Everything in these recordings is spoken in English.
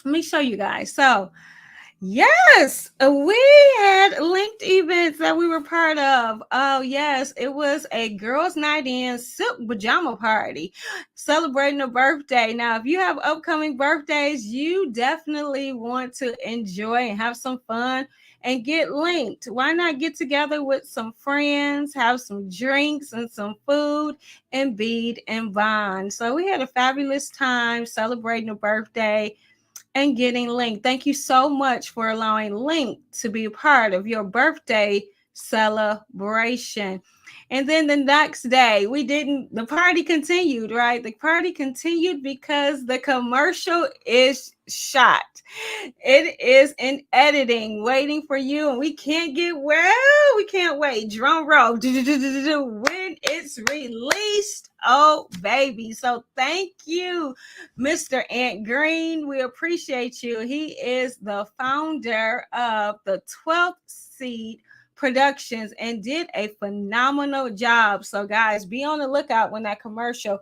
Let me show you guys. So, yes, we had linked events that we were part of. Oh, yes, it was a girls' night in silk pajama party celebrating a birthday. Now, if you have upcoming birthdays, you definitely want to enjoy and have some fun and get linked. Why not get together with some friends, have some drinks and some food, and bead and bond? So, we had a fabulous time celebrating a birthday and getting Link. Thank you so much for allowing Link to be a part of your birthday celebration. And then the next day, the party continued, right? The party continued because the commercial is shot. It is in editing, waiting for you, and we can't wait. Drum roll when it's released. Oh, baby. So thank you, Mr. Ant Green. We appreciate you. He is the founder of the 12th Seed Productions and did a phenomenal job. So, guys, be on the lookout when that commercial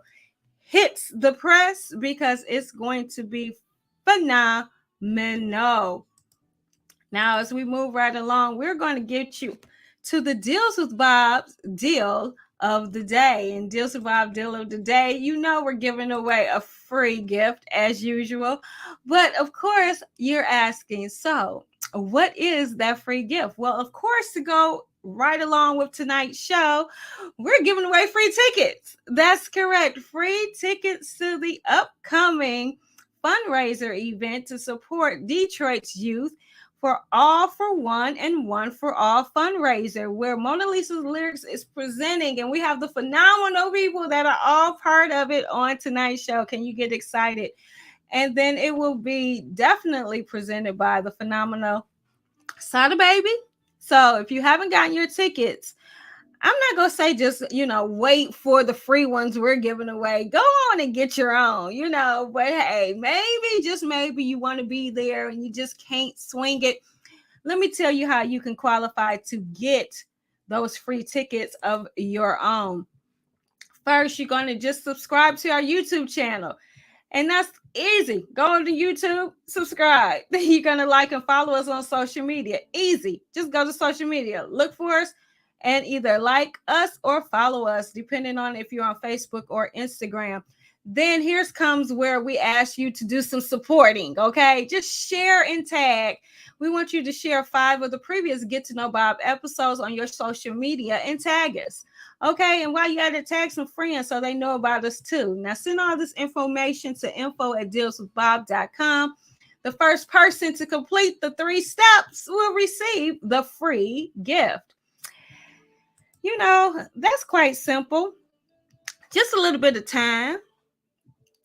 hits the press because it's going to be phenomenal. Now, as we move right along, we're going to get you to the Deals with Bob's deal of the day. And Deals with Bob deal of the day, you know, we're giving away a free gift as usual. But of course, you're asking, so what is that free gift? Well, of course, to go right along with tonight's show, we're giving away free tickets. That's correct. Free tickets to the upcoming fundraiser event to support Detroit's youth for All for One and One for All fundraiser, where Mona Lisa's Lyrics is presenting, and we have the phenomenal people that are all part of it on tonight's show. Can you get excited? And then it will be definitely presented by the phenomenal Sada Baby. So if you haven't gotten your tickets, I'm not gonna say just wait for the free ones we're giving away. Go on and get your own, But hey, maybe just maybe you want to be there and you just can't swing it. Let me tell you how you can qualify to get those free tickets of your own. First, you're going to just subscribe to our YouTube channel. And that's easy. Go to YouTube, subscribe. You're going to like and follow us on social media. Easy. Just go to social media, look for us, and either like us or follow us, depending on if you're on Facebook or Instagram. Then here's comes where we ask you to do some supporting, okay? Just share and tag. We want you to share 5 of the previous Get to Know Bob episodes on your social media and tag us. Okay, and while you at it, tag some friends so they know about us too. Now send all this information to info@dealswithbob.com. The first person to complete the 3 steps will receive the free gift. That's quite simple. Just a little bit of time.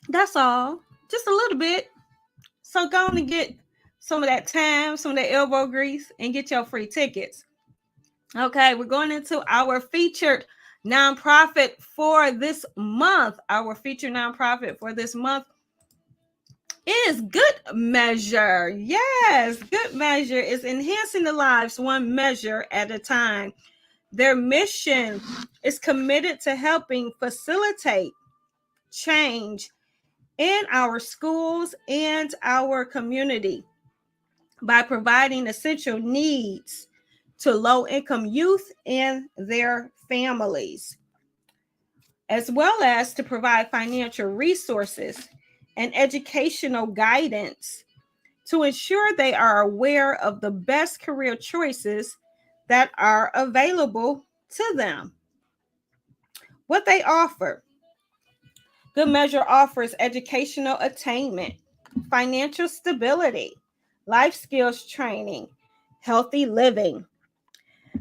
That's all. Just a little bit. So go on and get some of that time, some of that elbow grease, and get your free tickets. Okay, we're going into our featured nonprofit for this month. Our featured nonprofit for this month is Good Measure. Yes, Good Measure is enhancing the lives one measure at a time. Their mission is committed to helping facilitate change in our schools and our community by providing essential needs to low-income youth and their families, as well as to provide financial resources and educational guidance to ensure they are aware of the best career choices that are available to them. What they offer: Good Measure offers educational attainment, financial stability, life skills training, healthy living.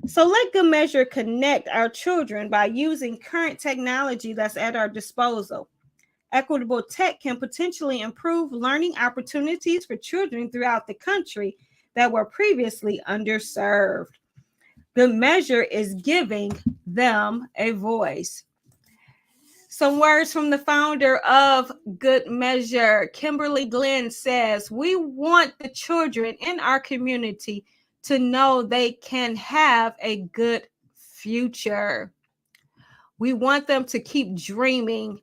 So let Good Measure connect our children by using current technology that's at our disposal. Equitable tech can potentially improve learning opportunities for children throughout the country that were previously underserved. Good Measure is giving them a voice. Some words from the founder of Good Measure, Kimberly Glenn, says, "We want the children in our community to know they can have a good future. We want them to keep dreaming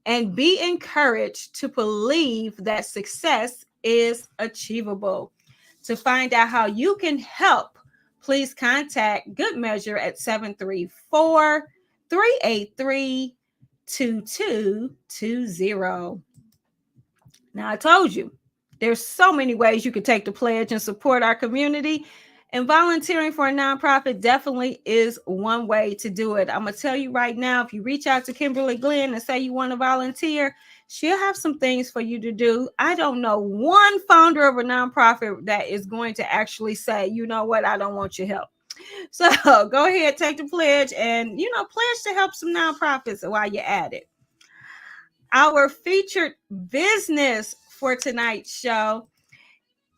and be encouraged to believe that success is achievable. To find out how you can help, please contact Good Measure at 734-383-2220. Now, I told you, there's so many ways you could take the pledge and support our community. And volunteering for a nonprofit definitely is one way to do it. I'm going to tell you right now, if you reach out to Kimberly Glenn and say you want to volunteer, she'll have some things for you to do. I don't know one founder of a nonprofit that is going to actually say, you know what, I don't want your help. So go ahead, take the pledge and, pledge to help some nonprofits while you're at it. Our featured business for tonight's show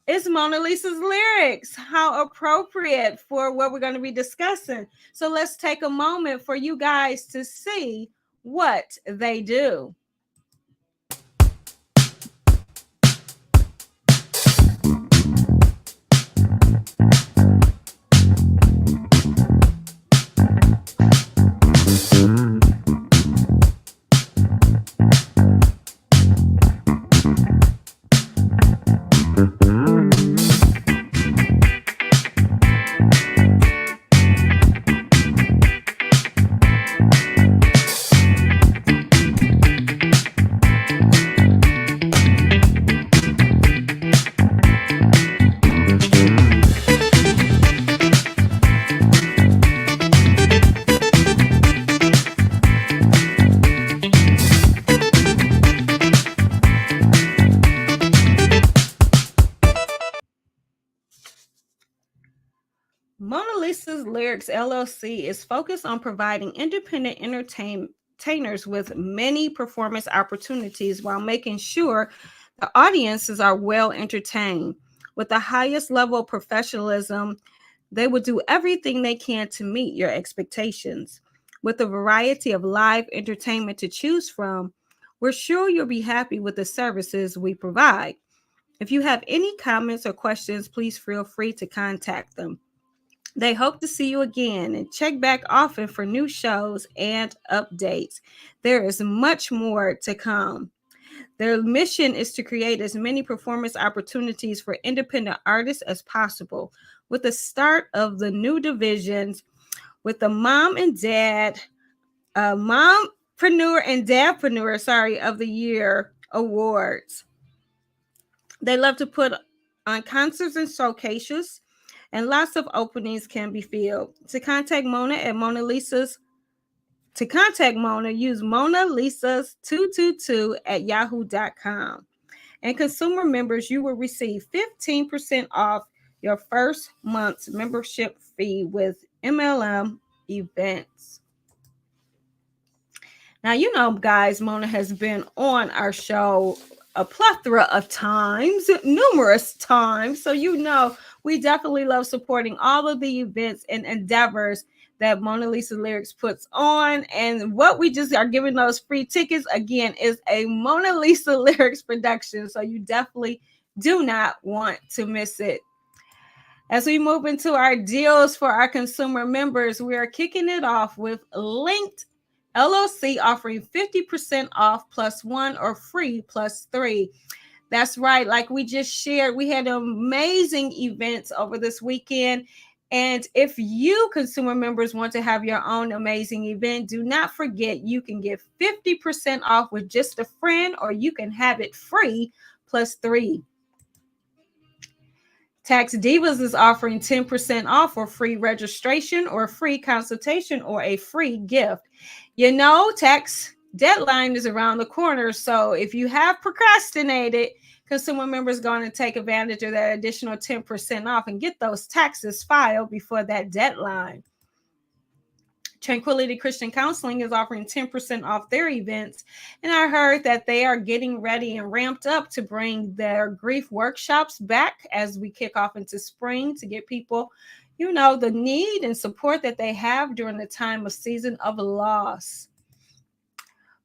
is Mona Lisa's lyrics. How appropriate for what we're going to be discussing. So let's take a moment for you guys to see what they do. Mona Lisa's Lyrics LLC is focused on providing independent entertainers with many performance opportunities while making sure the audiences are well entertained. With the highest level of professionalism, they will do everything they can to meet your expectations. With a variety of live entertainment to choose from, we're sure you'll be happy with the services we provide. If you have any comments or questions, please feel free to contact them. They hope to see you again and check back often for new shows and updates. There is much more to come. Their mission is to create as many performance opportunities for independent artists as possible. With the start of the new divisions, with the mompreneur and dadpreneur, of the year awards. They love to put on concerts and showcases, and lots of openings can be filled. To contact Mona, use Mona Lisa's 222 at yahoo.com. And consumer members, you will receive 15% off your first month's membership fee with MLM events. Now, guys, Mona has been on our show a plethora of times, numerous times. So, we definitely love supporting all of the events and endeavors that Mona Lisa Lyrics puts on. And what we just are giving those free tickets, again, is a Mona Lisa Lyrics production. So you definitely do not want to miss it. As we move into our deals for our consumer members, we are kicking it off with Linked LLC offering 50% off plus one or free plus three. That's right. Like we just shared, we had amazing events over this weekend. And if you consumer members want to have your own amazing event, do not forget you can get 50% off with just a friend, or you can have it free plus three. Tax Divas is offering 10% off for free registration or free consultation or a free gift. Tax deadline is around the corner. So if you have procrastinated, consumer members going to take advantage of that additional 10% off and get those taxes filed before that deadline. Tranquility Christian Counseling is offering 10% off their events. And I heard that they are getting ready and ramped up to bring their grief workshops back as we kick off into spring to get people, the need and support that they have during the time of season of loss.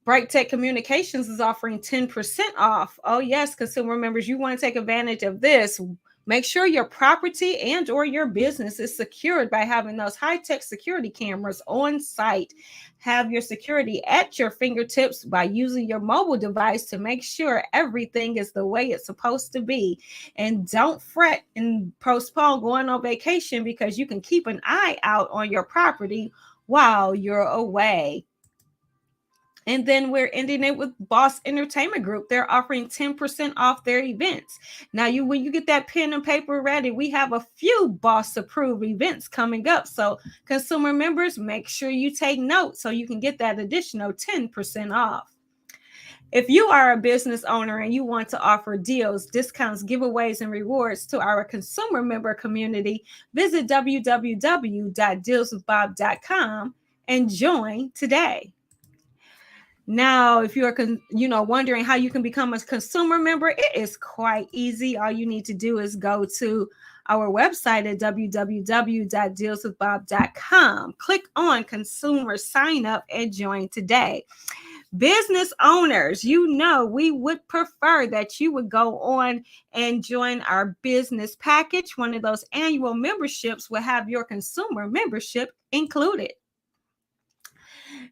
Bright Tech Communications is offering 10% off. Oh, yes, consumer members, you want to take advantage of this. Make sure your property and or your business is secured by having those high-tech security cameras on site. Have your security at your fingertips by using your mobile device to make sure everything is the way it's supposed to be. And don't fret and postpone going on vacation because you can keep an eye out on your property while you're away. And then we're ending it with Boss Entertainment Group. They're offering 10% off their events. Now, when you get that pen and paper ready, we have a few Boss approved events coming up. So consumer members, make sure you take note so you can get that additional 10% off. If you are a business owner and you want to offer deals, discounts, giveaways, and rewards to our consumer member community, visit www.dealswithbob.com and join today. Now, if you're wondering how you can become a consumer member, it is quite easy. All you need to do is go to our website at www.dealswithbob.com. Click on consumer sign up and join today. Business owners, we would prefer that you would go on and join our business package. One of those annual memberships will have your consumer membership included.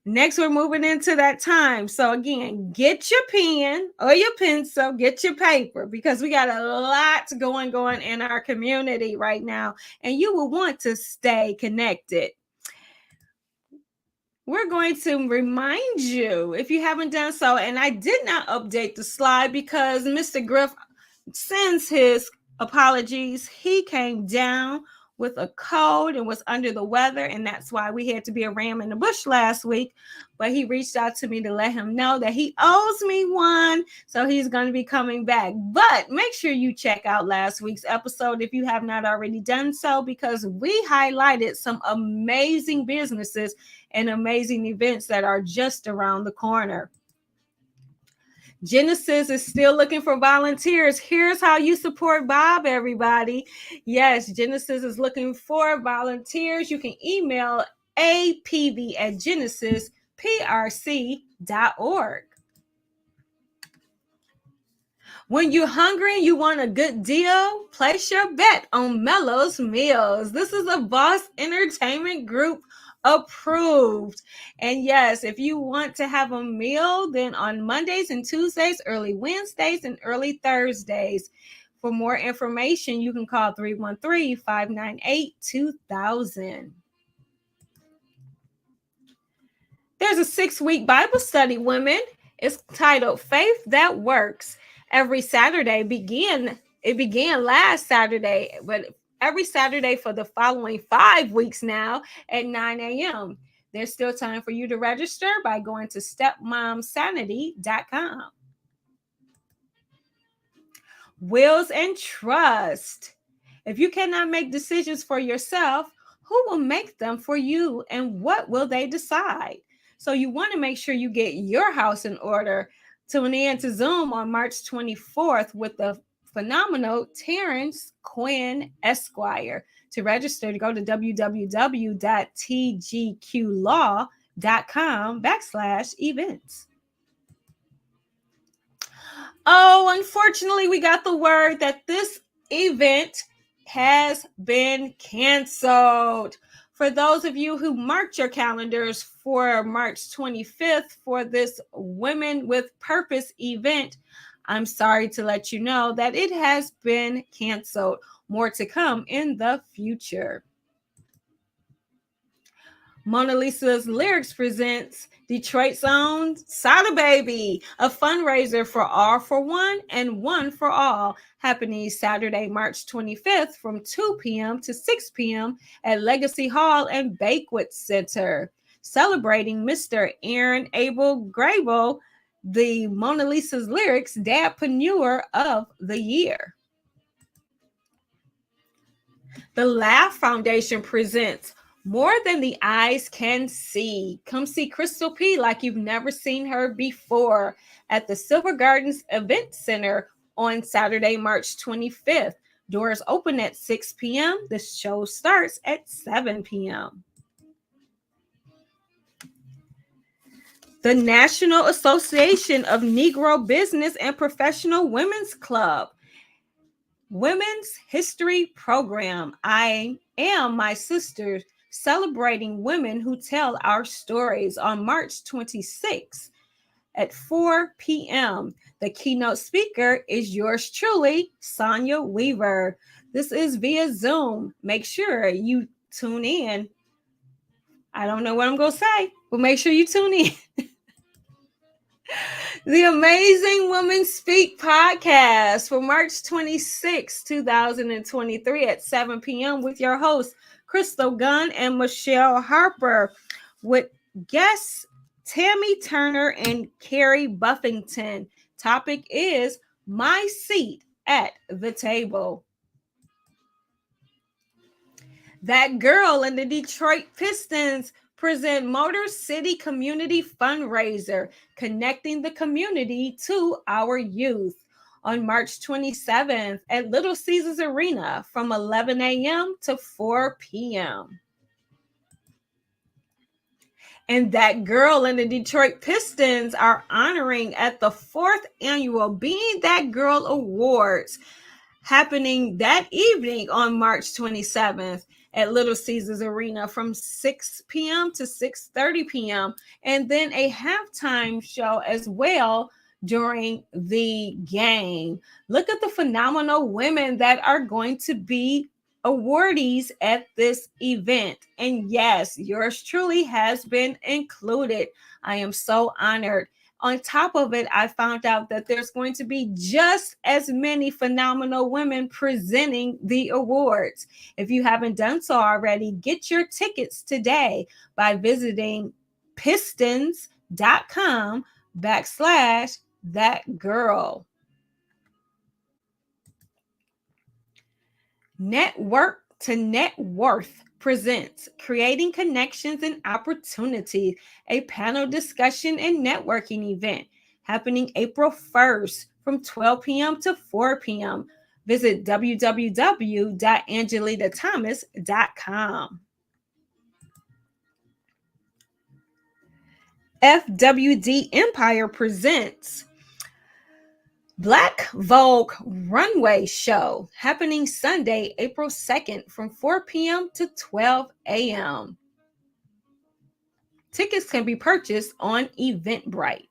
Next, we're moving into that time. So again, get your pen or your pencil, get your paper, because we got a lot going in our community right now, and you will want to stay connected. We're going to remind you, if you haven't done so, and I did not update the slide because Mr. Griff sends his apologies. He came down with a cold and was under the weather, and that's why we had to be a ram in the bush last week. But he reached out to me to let him know that he owes me one, so he's going to be coming back. But make sure you check out last week's episode if you have not already done so, because we highlighted some amazing businesses and amazing events that are just around the corner. Genesis is still looking for volunteers. Here's how you support Bob, everybody. Yes, Genesis is looking for volunteers. You can email apv@genesisprc.org. When you're hungry and you want a good deal, place your bet on Mello's Meals. This is a Boss Entertainment Group approved. And yes, if you want to have a meal, then on Mondays and Tuesdays, early Wednesdays, and early Thursdays. For more information, you can call 313-598-2000. There's a 6-week Bible study, women. It's titled Faith That Works. Every Saturday it began last Saturday, but every Saturday for the following 5 weeks now at 9 a.m. There's still time for you to register by going to stepmomsanity.com. Wills and trust. If you cannot make decisions for yourself, who will make them for you, and what will they decide? So you want to make sure you get your house in order. Tune in to Zoom on March 24th with the phenomenal Terrence Quinn Esquire. To register, to go to www.tgqlaw.com/events. Oh, unfortunately, we got the word that this event has been canceled. For those of you who marked your calendars for March 25th for this Women with Purpose event, I'm sorry to let you know that it has been canceled. More to come in the future. Mona Lisa's Lyrics presents Detroit's own To Know B.O.B, a fundraiser for All for One and One for All, happening Saturday, March 25th from 2 p.m. to 6 p.m. at Legacy Hall and Banquet Center. Celebrating Mr. Aaron Abel Grable, the Mona Lisa's Lyrics Dadpreneur of the Year. The Laugh Foundation presents More Than the Eyes Can See. Come see Crystal P like you've never seen her before at the Silver Gardens Event Center on Saturday, March 25th. Doors open at 6 p.m. The show starts at 7 p.m. The National Association of Negro Business and Professional Women's Club Women's History Program. I Am My Sisters, celebrating women who tell our stories on March 26th at 4 p.m. The keynote speaker is yours truly, Sonia Weaver. This is via Zoom. Make sure you tune in. I don't know what I'm going to say, but make sure you tune in. The Amazing Women Speak podcast for March 26, 2023 at 7 p.m. with your hosts, Crystal Gunn and Michelle Harper, with guests Tammy Turner and Carrie Buffington. Topic is My Seat at the Table. That Girl and the Detroit Pistons present Motor City Community Fundraiser, connecting the community to our youth, on March 27th at Little Caesars Arena from 11 a.m. to 4 p.m. And That Girl and the Detroit Pistons are honoring at the 4th annual Being That Girl Awards, happening that evening on March 27th at Little Caesars Arena from 6 p.m. to 6:30 p.m. and then a halftime show as well during the game. Look at the phenomenal women that are going to be awardees at this event. And yes, yours truly has been included. I am so honored. On top of it, I found out that there's going to be just as many phenomenal women presenting the awards. If you haven't done so already, get your tickets today by visiting pistons.com/thatgirl. Network to Net Worth presents Creating Connections and Opportunities, a panel discussion and networking event happening April 1st from 12 p.m. to 4 p.m. Visit www.angelithathomas.com. FWD Empire presents Black Vogue Runway Show, happening Sunday, April 2nd from 4 p.m. to 12 a.m. Tickets can be purchased on Eventbrite.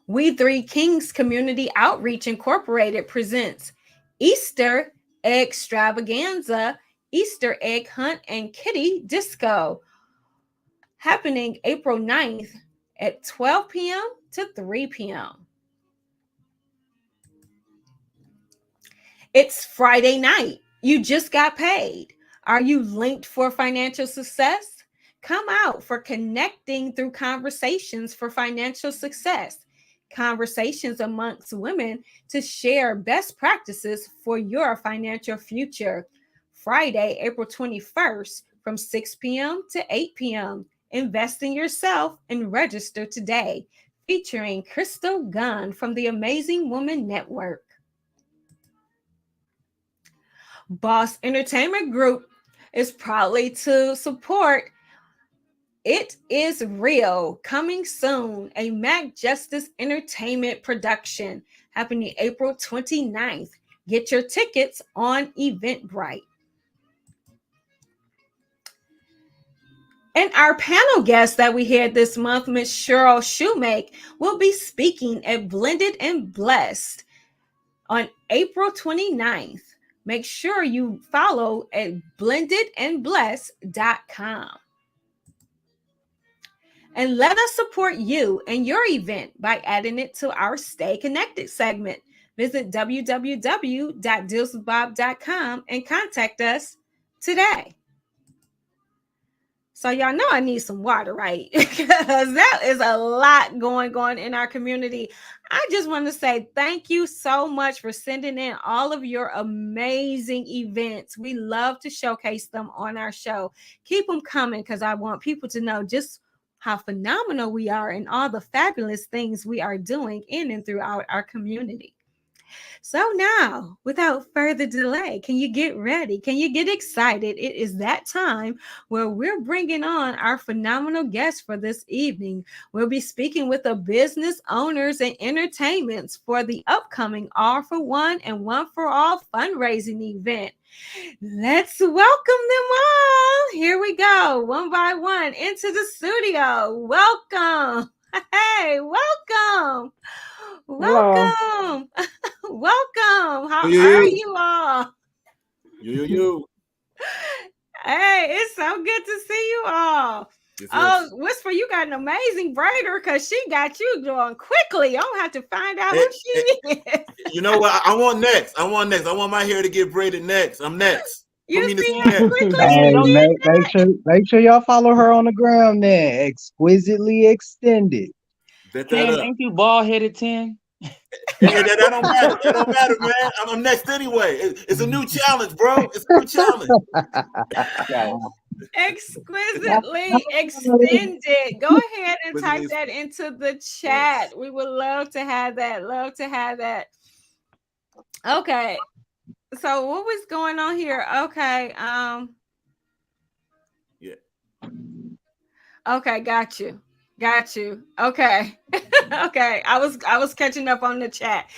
We Three Kings Community Outreach Incorporated presents Easter Extravaganza, Easter Egg Hunt and Kitty Disco, happening April 9th at 12 p.m. to 3 p.m. It's Friday night. You just got paid. Are you linked for financial success? Come out for Connecting Through Conversations for Financial Success. Conversations amongst women to share best practices for your financial future. Friday, April 21st from 6 p.m. to 8 p.m. Invest in yourself and register today. Featuring Crystal Gunn from the Amazing Woman Network. Boss Entertainment Group is proudly to support It Is Real, coming soon, a Mac Justice Entertainment production happening April 29th. Get your tickets on Eventbrite. And our panel guest that we had this month, Ms. Cheryl Shoemake, will be speaking at Blended and Blessed on April 29th. Make sure you follow at blendedandblessed.com. And let us support you and your event by adding it to our Stay Connected segment. Visit www.dealswithbob.com and contact us today. So y'all know I need some water, right? Because that is a lot going on in our community. I just want to say thank you so much for sending in all of your amazing events. We love to showcase them on our show. Keep them coming because I want people to know just how phenomenal we are and all the fabulous things we are doing in and throughout our community. So now, without further delay, can you get ready? Can you get excited? It is that time where we're bringing on our phenomenal guest for this evening. We'll be speaking with the business owners and entertainments for the upcoming All for One and One for All fundraising event. Let's welcome them all. Here we go, one by one into the studio. Welcome. Hey, welcome. Hello. Welcome. Welcome. How are You. you all? You. Hey, it's so good to see you all. Yes, Oh, yes. Whisper, you got an amazing braider because she got you doing quickly. I don't have to find out who she is. You know what? I want next. I want my hair to get braided next. I'm next. You Put me in the see scene how next. quickly Hey, she did make sure y'all follow her on the gram then. Exquisitely extended. Bet that 10, up. ain't you bald headed 10? That don't matter. That don't matter, man. I'm next anyway. It's a new challenge, bro. It's a new challenge. exquisitely extended. Go ahead and type Exquisitely that into the chat. Yes. We would love to have that. Love to have that. Okay. So what was going on here? Okay. Yeah. Okay, got you. Got you. Okay. Okay. I was catching up on the chat.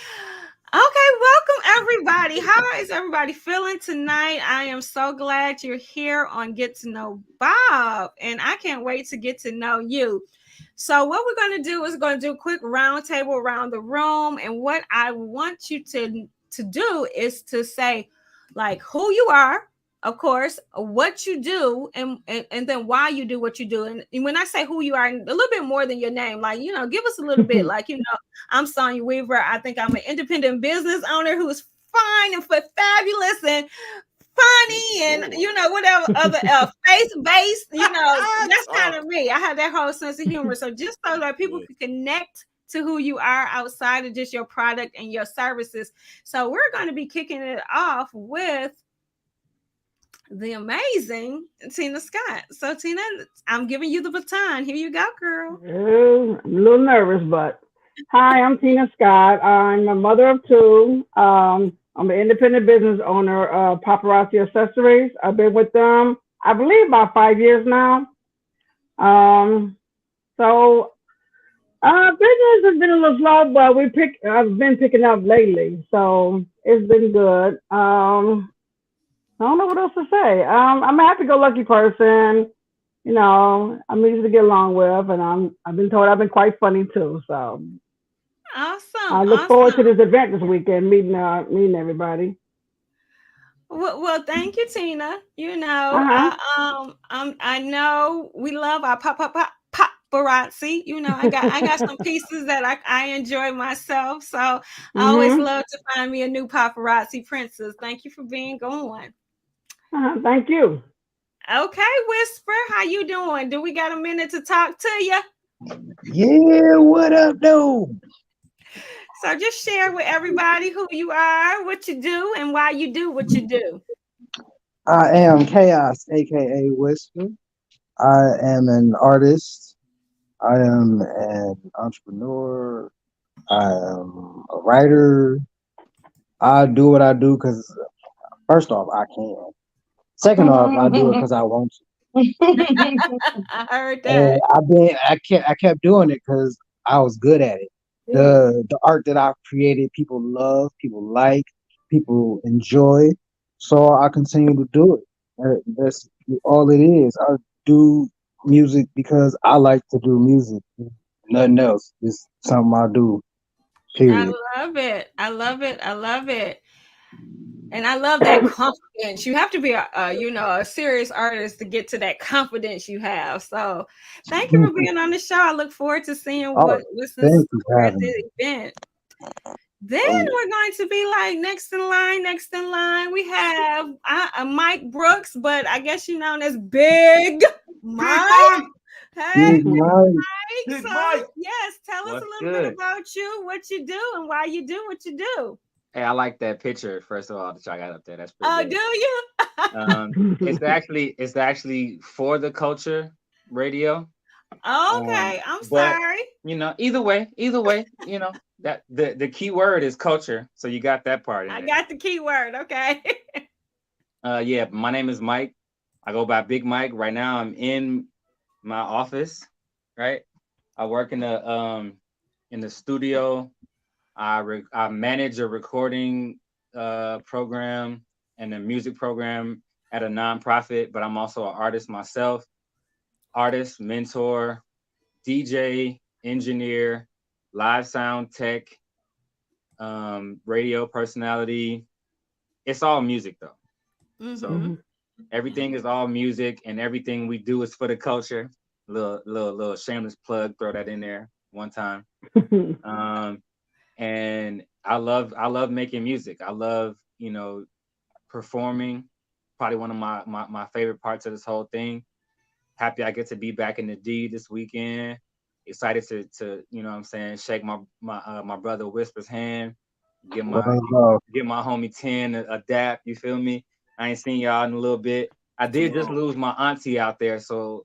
Okay, welcome everybody. How is everybody feeling tonight? I am so glad you're here on Get to Know Bob, and I can't wait to get to know you. So, what we're going to do is going to do a quick roundtable around the room, and what I want you to do is to say, like, who you are, of course, what you do, and then why you do what you do. And when I say who you are, a little bit more than your name, like, give us a little bit, like, I'm Sonya Weaver. I think I'm an independent business owner who's fine and fabulous and funny and whatever other face based. That's kind of me. I have that whole sense of humor. So just so that people can connect to who you are outside of just your product and your services. So we're going to be kicking it off with the amazing Tina Scott. So Tina, I'm giving you the baton. Here you go, girl. I'm a little nervous, but hi, I'm Tina Scott. I'm a mother of two. I'm an independent business owner of Paparazzi Accessories. I've been with them, I believe, about 5 years now. So business has been a little slow, but I've been picking up lately, so it's been good. I don't know what else to say. I'm a happy-go-lucky person. I'm easy to get along with, and I've been told I've been quite funny too. So Awesome. I look forward to this event this weekend, meeting everybody. Well, thank you, Tina. I know we love our paparazzi. I got some pieces that I enjoy myself. So I always love to find me a new paparazzi princess. Thank you for being on. Thank you. Okay, Whisper, how you doing? Do we got a minute to talk to you? Yeah, what up, though? So just share with everybody who you are, what you do, and why you do what you do. I am Chaos, aka Whisper. I am an artist. I am an entrepreneur. I am a writer. I do what I do because, first off, I can. Second off, I do it because I want to. I heard that. And I kept doing it because I was good at it. The art that I've created, people love, people like, people enjoy. So I continue to do it. That's all it is. I do music because I like to do music. Nothing else. It's something I do. Period. I love it. I love it. I love it. And I love that confidence. You have to be a serious artist to get to that confidence you have. So thank you for being on the show. I look forward to seeing what's in store at the event. Then we're going to be like next in line. We have Mike Brooks, but I guess you know as Big Mike. Hey, Big Mike. Big so Mike. yes, tell us a little bit about you, what you do, and why you do what you do. Hey, I like that picture. First of all, that y'all got up there. That's pretty. Oh, do you? It's actually for the culture radio. Okay, I'm sorry. Either way, That the key word is culture. So you got that part in I there. got the key word. Okay. Yeah, my name is Mike. I go by Big Mike. Right now I'm in my office, right? I work in the studio. I manage a recording program and a music program at a nonprofit, but I'm also an artist myself. Artist, mentor, DJ, engineer, live sound tech, radio personality. It's all music though. So Mm-hmm. Mm-hmm. everything is all music, and everything we do is for the culture. Little shameless plug. Throw that in there one time. Um, and I love making music. I love performing. Probably one of my favorite parts of this whole thing. Happy I get to be back in the D this weekend. Excited to what I'm saying, shake my brother Whisper's hand, get What my up, get my homie 10 a dap, you feel me? I ain't seen y'all in a little bit. I Come did just on. lose my auntie out there, so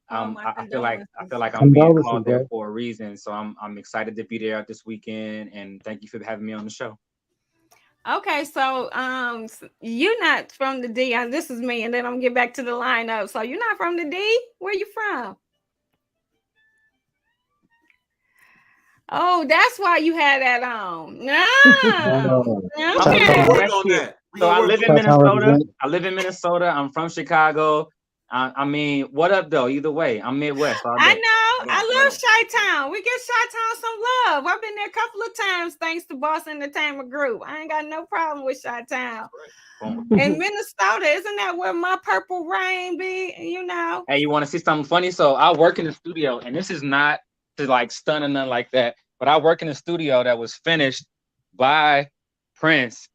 Oh, my I feel like condolences. I'm being condolences, called there bro. for a reason. So I'm excited to be there this weekend, and thank you for having me on the show. Okay, so you're not from the D. This is me, and then I'm gonna get back to the lineup. So you're not from the D. Where you from? Oh, that's why you had that on. No. I'm We Okay. gonna from work West on here. that. We So gonna I work live on in that. Chi-town Minnesota. represent. I live in Minnesota. I'm from Chicago. I mean, what up though? Either way, I'm Midwest all I day. know. Right I on, right love on. Chi-Town. We get Chi-Town some love. I've been there a couple of times thanks to Boss Entertainment Group. I ain't got no problem with Chi-Town. Boom. And Minnesota, isn't that where my purple rain be? You know. Hey, you want to see something funny? So I work in the studio, and this is not to like stun or nothing like that, but I work in a studio that was finished by Prince,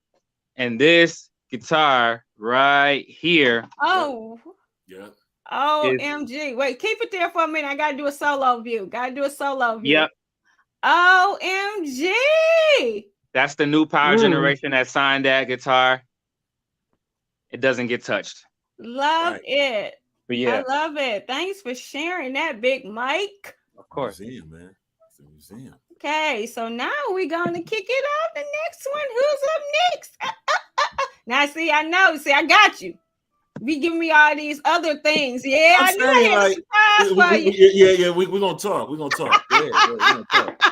and this guitar right here Oh, Yeah. is OMG. Wait, keep it there for a minute. I gotta do a solo view. Gotta do a solo view. yep. OMG. That's the new power Mm. generation that signed that guitar. It doesn't get touched. Love Right. it. But I yeah, love it. Thanks for sharing that, Big Mike. of It's a course. museum, man. It's a museum. Okay, so now we're going to kick it off. The next one. Who's up next? Now, see, I know. See, I got you. Be giving me all these other things. Yeah, I'm I knew I saying, had a like, surprise for you. yeah. We're gonna talk. We're gonna talk. Yeah, we're gonna talk.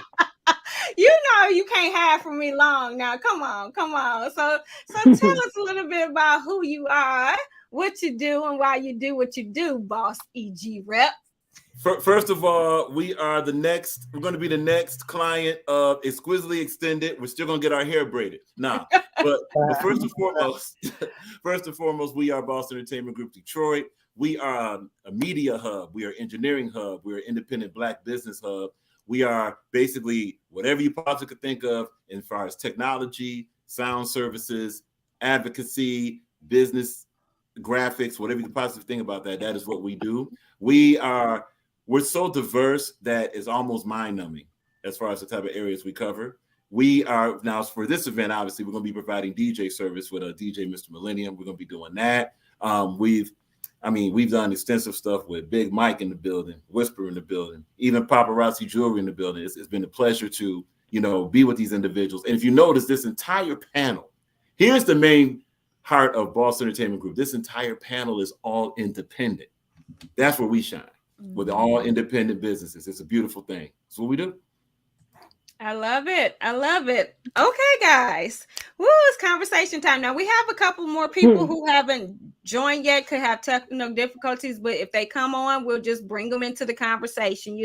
You know you can't hide from me long now. Come on, come on. So tell us a little bit about who you are, what you do, and why you do what you do, boss EG rep. First of all, we are the next. We're going to be the next client of Exquisitely Extended. We're still going to get our hair braided. Nah, but first and foremost, we are Boston Entertainment Group Detroit. We are a media hub. We are engineering hub. We are independent Black business hub. We are basically whatever you possibly could think of as far as technology, sound services, advocacy, business, graphics, whatever you could possibly think about that. That is what we do. We're so diverse that it's almost mind-numbing as far as the type of areas we cover. We are now for this event, obviously, we're going to be providing DJ service with a DJ Mr. Millennium. We're going to be doing that. We've done extensive stuff with Big Mike in the building, Whisper in the building, even paparazzi jewelry in the building. It's been a pleasure to, be with these individuals. And if you notice this entire panel, here's the main heart of Boston Entertainment Group. This entire panel is all independent. That's where we shine, with all independent businesses. It's a beautiful thing. That's what we do. I love it. I love it. Okay, guys. Woo, it's conversation time. Now we have a couple more people who haven't joined yet, could have technical difficulties, but if they come on, we'll just bring them into the conversation.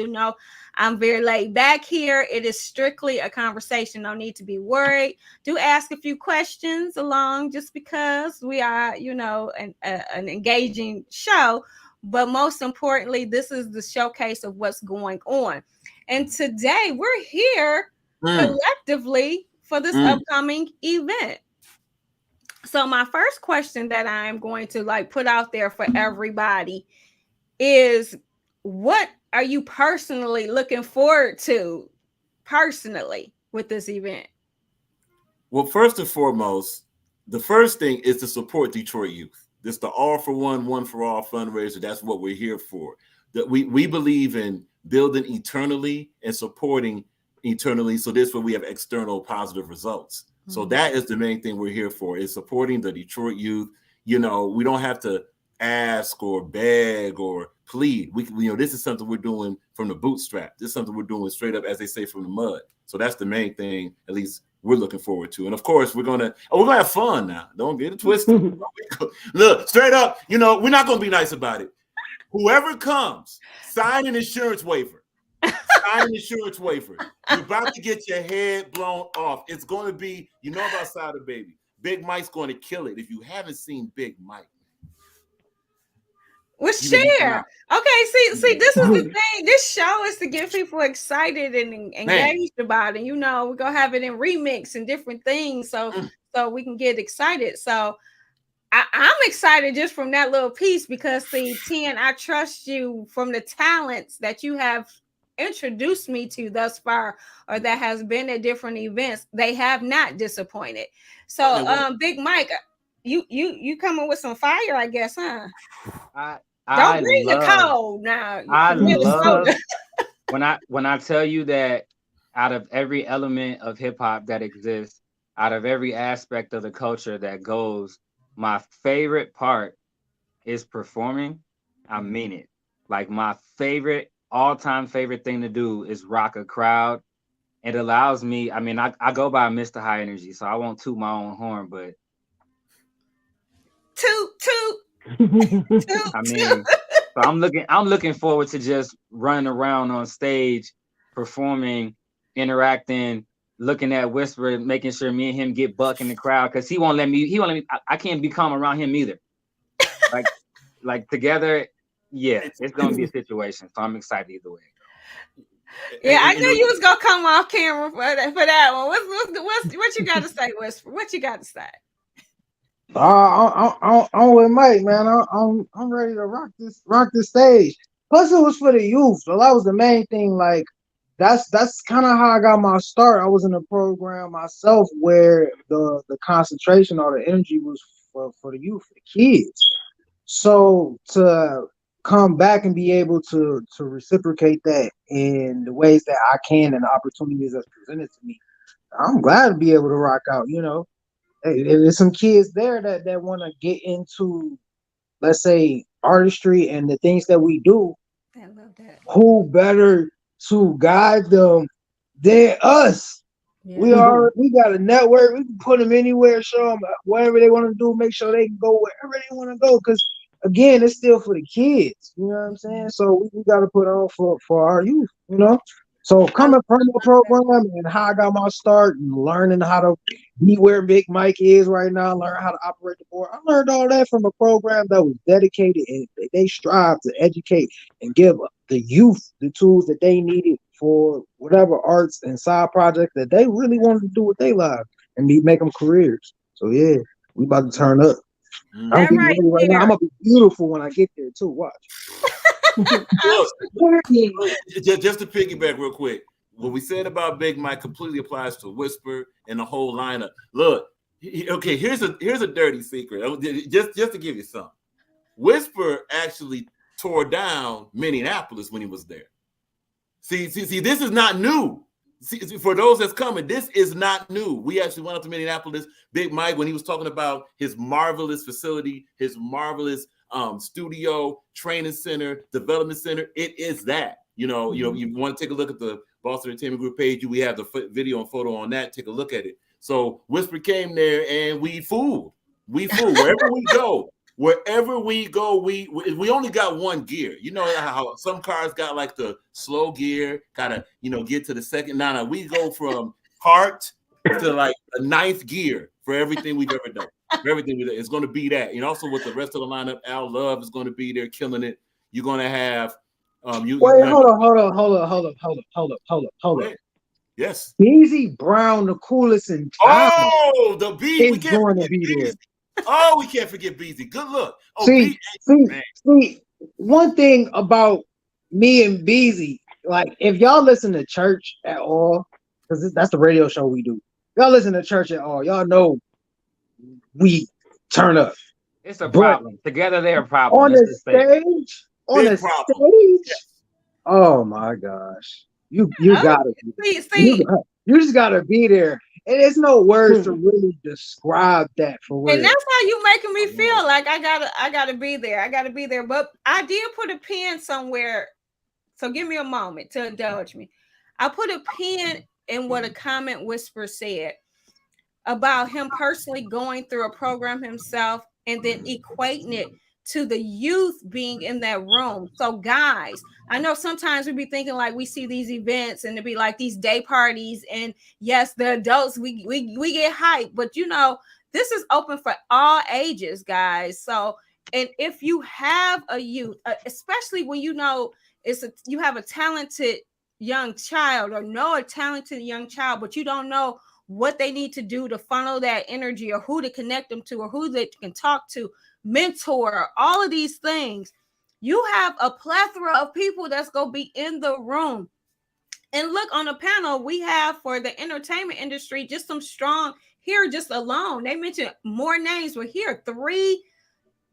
I'm very laid back here. It is strictly a conversation. No need to be worried. Do ask a few questions along just because we are, an engaging show. But most importantly, this is the showcase of what's going on. And today we're here collectively for this upcoming event. So my first question that I'm going to put out there for everybody is, what are you personally looking forward to with this event? Well, first and foremost, the first thing is to support Detroit youth. This is the All for One, One for All fundraiser. That's what we're here for. That we believe in building eternally and supporting eternally. So this way we have external positive results. So that is the main thing we're here for, is supporting the Detroit youth. We don't have to ask or beg or plead. This is something we're doing from the bootstrap. This is something we're doing straight up, as they say, from the mud. So that's the main thing, at least we're looking forward to. And of course, we're gonna have fun now. Don't get it twisted. Look, straight up, we're not gonna be nice about it. Whoever comes, sign an insurance waiver. Sign an insurance waiver. You're about to get your head blown off. It's going to be, about Sada Baby. Big Mike's going to kill it. If you haven't seen Big Mike, well, share. Okay, see, this is the thing. This show is to get people excited and engaged about it. We're gonna have it in remix and different things, so we can get excited. So I'm excited just from that little piece because, see, Tien, I trust you from the talents that you have introduced me to thus far, or that has been at different events. They have not disappointed. So, Big Mike, you coming with some fire, I guess, huh? Don't bring the cold now. I love when I tell you that out of every element of hip hop that exists, out of every aspect of the culture that goes, my favorite part is performing. I mean it. Like, my all-time favorite thing to do is rock a crowd. It allows me, I go by Mr. High Energy, so I won't toot my own horn, but toot. So I'm looking forward to just running around on stage, performing, interacting, looking at Whisper, making sure me and him get buck in the crowd, because he won't let me. I can't be calm around him either. Like together, yeah, it's gonna be a situation. So I'm excited either way. Yeah, I knew you was gonna come off camera for that one. What you got to say, Whisper? What you got to say? I'm with Mike, man. I'm ready to rock this stage. Plus, it was for the youth, so that was the main thing. Like, that's kind of how I got my start. I was in a program myself where the concentration or the energy was for the youth, for the kids. So to come back and be able to reciprocate that in the ways that I can and the opportunities that's presented to me, I'm glad to be able to rock out. There's some kids there that want to get into, let's say, artistry and the things that we do. I love that. Who better to guide them than us? Yeah. We got a network. We can put them anywhere, show them whatever they want to do, make sure they can go wherever they want to go. Because again, it's still for the kids. You know what I'm saying? So we got to put on for our youth. So coming from the program and how I got my start and learning how to be where Big Mike is right now, learn how to operate the board. I learned all that from a program that was dedicated, and they strive to educate and give the youth the tools that they needed for whatever arts and side projects that they really wanted to do with their lives and make them careers. So yeah, we about to turn up. I'm right now. I'm gonna be beautiful when I get there too. Watch. Look, just to piggyback real quick, what we said about Big Mike completely applies to Whisper and the whole lineup. Look, okay, here's a dirty secret. Just to give you some. Whisper actually tore down Minneapolis when he was there. See, this is not new. See, for those that's coming, this is not new. We actually went up to Minneapolis. Big Mike, when he was talking about his marvelous facility, his marvelous studio, training center, development center, it is that. You want to take a look at the Boston Entertainment Group page. We have the video and photo on that. Take a look at it. So Whisper came there and we fooled. Wherever we go. Wherever we go, we only got one gear. You know how some cars got like the slow gear, gotta get to the second. No, we go from heart to like a ninth gear for everything we've ever done. For everything we do, it's going to be that. Also with the rest of the lineup, Al Love is going to be there, killing it. You're going to have hold up. Yes, Beezy Brown, the coolest in town. Oh, the Beezy, we can't going to be there. Oh, we can't forget Beezy. Good look. Oh, see, one thing about me and Beezy, like if y'all listen to church at all, because that's the radio show we do. Y'all listen to church at all, y'all know we turn up. It's a problem. Together they're a problem. On the stage, yes. Oh my gosh. You Oh, gotta see, you just gotta be there. And there's no words to really describe that for and real. that's how you making me feel like I gotta be there. I gotta be there. But I did put a pin somewhere. So give me a moment to indulge me. I put a pin in what a comment whisper said about him personally going through a program himself and then equating it to the youth being in that room. So guys, I know sometimes we be thinking like we see these events and it be like these day parties, and yes, the adults we get hyped, but you know, this is open for all ages, guys. So, and if you have a youth, especially when you know you have a talented young child or know a talented young child, but you don't know what they need to do to funnel that energy or who to connect them to or who they can talk to, mentor, all of these things. You have a plethora of people that's going to be in the room. And look, on the panel, we have for the entertainment industry, just some strong here, just alone. They mentioned more names. We're here, 3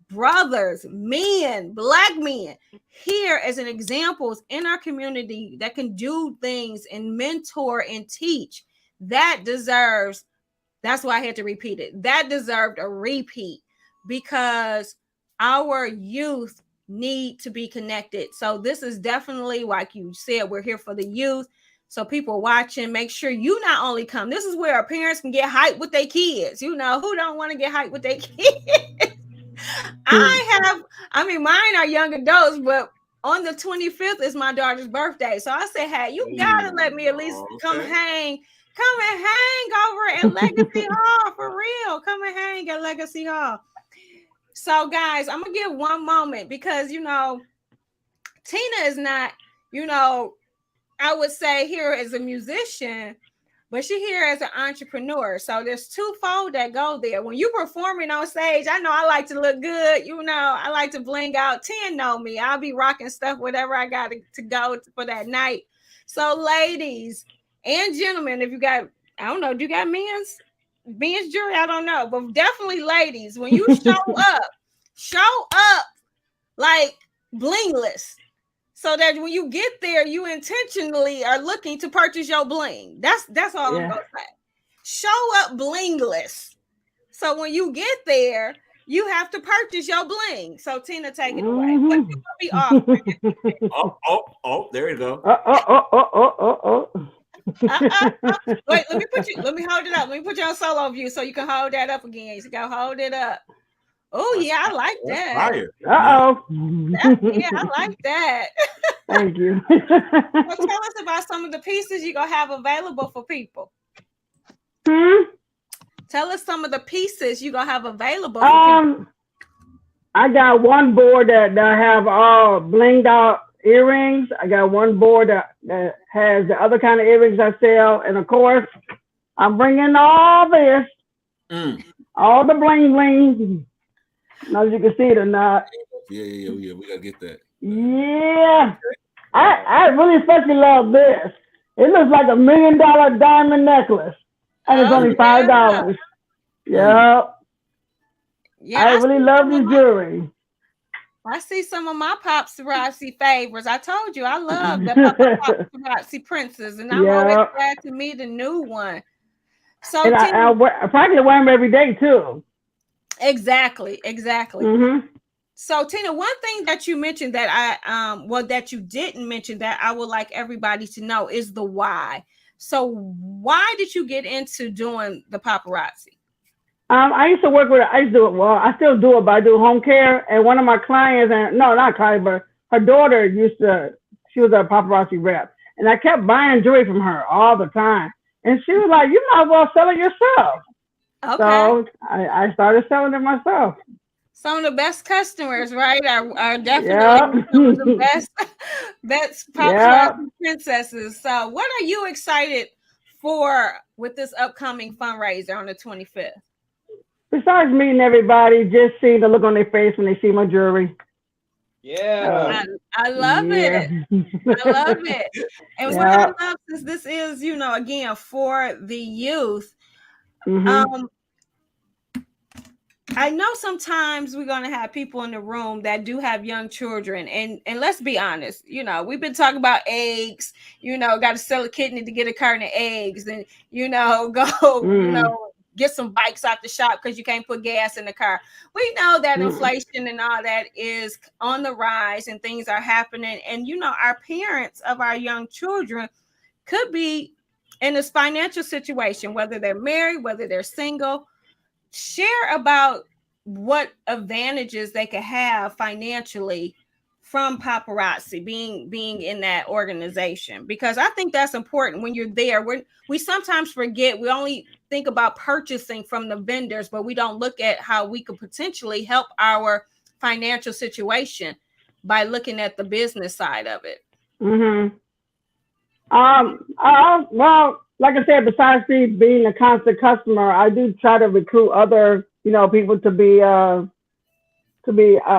brothers, men, black men here as an examples in our community that can do things and mentor and teach. That deserves, that's why I had to repeat it. That deserved a repeat because our youth need to be connected. So this is definitely, like you said, we're here for the youth. So people watching, make sure you not only come. This is where our parents can get hyped with their kids. You know, who don't want to get hyped with their kids? I mean, mine are young adults, but on the 25th is my daughter's birthday. So I said, hey, you gotta let me at least come and hang over at Legacy Hall for real. Come and hang at Legacy Hall. So, guys, I'm gonna give one moment because you know, Tina is not, you know, I would say here as a musician, but she here as an entrepreneur. So there's twofold that go there. When you performing on stage, I know I like to look good. You know, I like to bling out. 10 know me. I'll be rocking stuff, whatever I got to go for that night. So ladies and gentlemen, if you got, I don't know, do you got men's jewelry? I don't know, but definitely ladies, when you show up like blingless. So that when you get there, you intentionally are looking to purchase your bling. That's all I'm gonna say. Show up blingless. So when you get there, you have to purchase your bling. So Tina, take it away. What you gonna be offering? There you go. Wait, let me hold it up. Let me put you on solo view so you can hold that up again. You gotta hold it up. Oh yeah, I like that. Fire. Yeah, I like that. Thank you. So tell us about some of the pieces you're gonna have available for people. Tell us some of the pieces you're gonna have available for people. I got one board that I have all blinged out earrings. I got one board that has the other kind of earrings I sell, and of course, I'm bringing all this, all the bling bling. Now you can see it or not. Yeah. We gotta get that. Yeah. I really especially love this. It looks like $1 million diamond necklace. And it's only $5. Yep. Yeah, I really love this jewelry. I see some of my paparazzi favorites. I told you I love the paparazzi princess, and I'm always glad to meet a new one. So and I practically wear them every day too. Exactly. Mm-hmm. So Tina, one thing that you mentioned that that you didn't mention that I would like everybody to know is the why. So why did you get into doing the paparazzi? I used to work with, I still do it, but I do home care. And one of my clients, not client, but her daughter she was a paparazzi rep. And I kept buying jewelry from her all the time. And she was like, you might as well sell it yourself. Okay. So I started selling it myself. Some of the best customers, right, are definitely some of the best paparazzi princesses. So what are you excited for with this upcoming fundraiser on the 25th? Besides meeting everybody, just seeing the look on their face when they see my jewelry. Yeah, I love it. I love it. And what I love is this is, again, for the youth. I know sometimes we're going to have people in the room that do have young children. And let's be honest, you know, we've been talking about eggs, you know, got to sell a kidney to get a carton of eggs and, you know, go, you know, get some bikes out the shop because you can't put gas in the car. We know that inflation and all that is on the rise and things are happening. And, you know, our parents of our young children could be in this financial situation, whether they're married, whether they're single. Share about what advantages they could have financially from paparazzi being in that organization, because I think that's important. When you're there, we sometimes forget, we only think about purchasing from the vendors, but we don't look at how we could potentially help our financial situation by looking at the business side of it. Well, like I said, besides me being a constant customer, I do try to recruit other, you know, people to be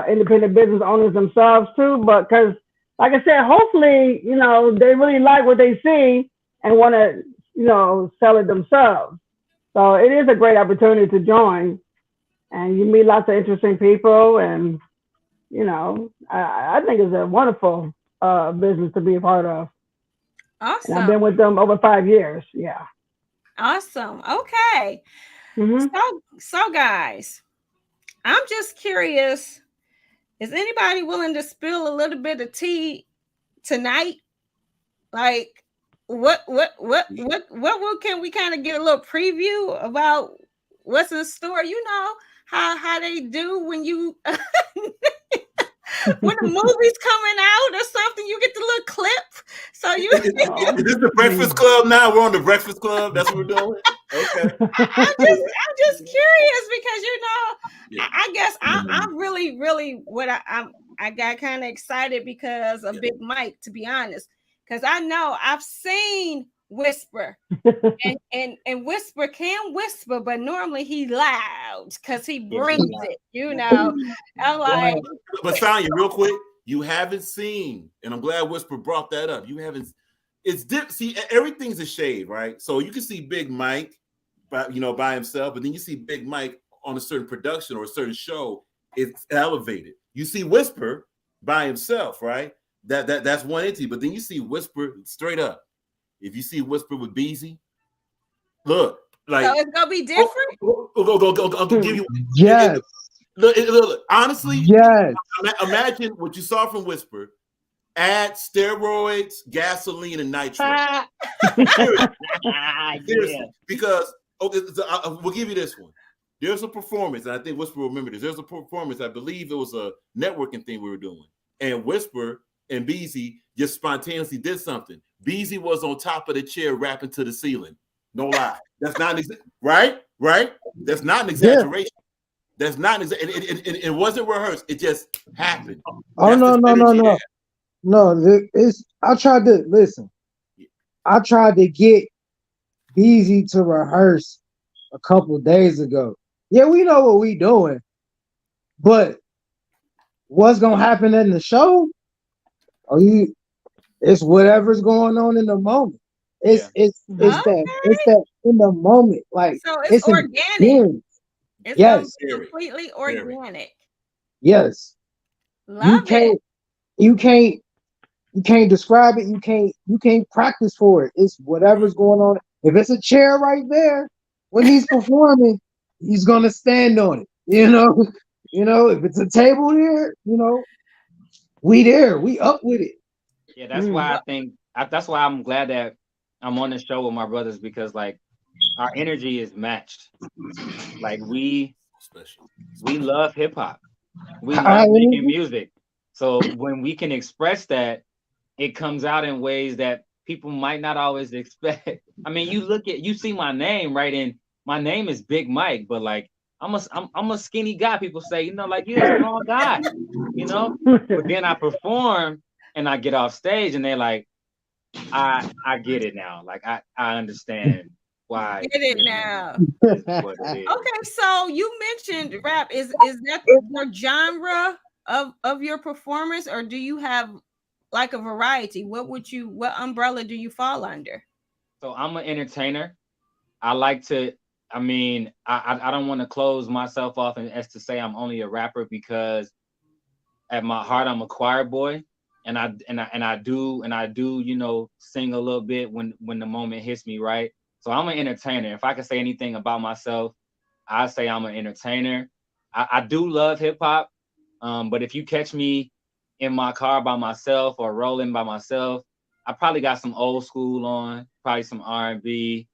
independent business owners themselves too. But because, like I said, hopefully, you know, they really like what they see and want to, you know, sell it themselves. So it is a great opportunity to join, and you meet lots of interesting people, and you know, I think it's a wonderful business to be a part of. And I've Awesome. been with them over 5 years. Yeah. Awesome. Okay. Mm-hmm. So guys, I'm just curious, is anybody willing to spill a little bit of tea tonight? Like what can we kind of get a little preview about what's in store? You know how they do when you when a movie's coming out or something, you get the little clip. So you Is this the Breakfast Club now? We're on the Breakfast Club. That's what we're doing. Okay. I'm just curious because you know I guess I'm really what I got kind of excited because of Big Mike, to be honest, because I know I've seen Whisper and Whisper can whisper, but normally he loud because he brings it. You know, I'm like, But Sonya, real quick, you haven't seen, and I'm glad Whisper brought that up. You haven't. It's see, everything's a shade, right? So you can see Big Mike, by himself, but then you see Big Mike on a certain production or a certain show. It's elevated. You see Whisper by himself, right? That's one entity. But then you see Whisper straight up. If you see Whisper with Beezy, look, like so it's gonna be different. I'll give you. Yes. Look, honestly, Yes. imagine what you saw from Whisper. Add steroids, gasoline, and nitro. Seriously, because we'll give you this one. There's a performance, and I think Whisper will remember this. There's a performance. I believe it was a networking thing we were doing, and Whisper and Beezy just spontaneously did something. Beezy was on top of the chair, rapping to the ceiling. No lie. That's not right. That's not an exaggeration. Yeah. That's not it wasn't rehearsed. It just happened. Oh, no. It's I tried to listen. I tried to get Beezy to rehearse a couple days ago. Yeah, we know what we doing, but what's gonna happen in the show? It's whatever's going on in the moment. It's that in the moment. Like, so it's organic. It's yes, completely organic. Yes. Love it. You can't describe it. You can't practice for it. It's whatever's going on. If it's a chair right there when he's performing, he's gonna stand on it. You know, if it's a table here, you know, we up with it. Yeah, that's why that's why I'm glad that I'm on the show with my brothers, because like our energy is matched. Like we love hip hop. We love making music. So when we can express that, it comes out in ways that people might not always expect. I mean, you see my name, right? And my name is Big Mike, but like I'm a skinny guy. People say, like you're a small guy, But then I perform and I get off stage and they're like, I get it now. Like I understand why. Get it now. Okay, so you mentioned rap. Is that your genre of your performance, or do you have like a variety? What umbrella do you fall under? So I'm an entertainer. I like to I mean, I don't want to close myself off as to say I'm only a rapper, because at my heart I'm a choir boy, and I do, you know, sing a little bit when the moment hits me, right? So I'm an entertainer. If I could say anything about myself, I say I'm an entertainer. I do love hip hop, but if you catch me in my car by myself or rolling by myself, I probably got some old school on, probably some R&B.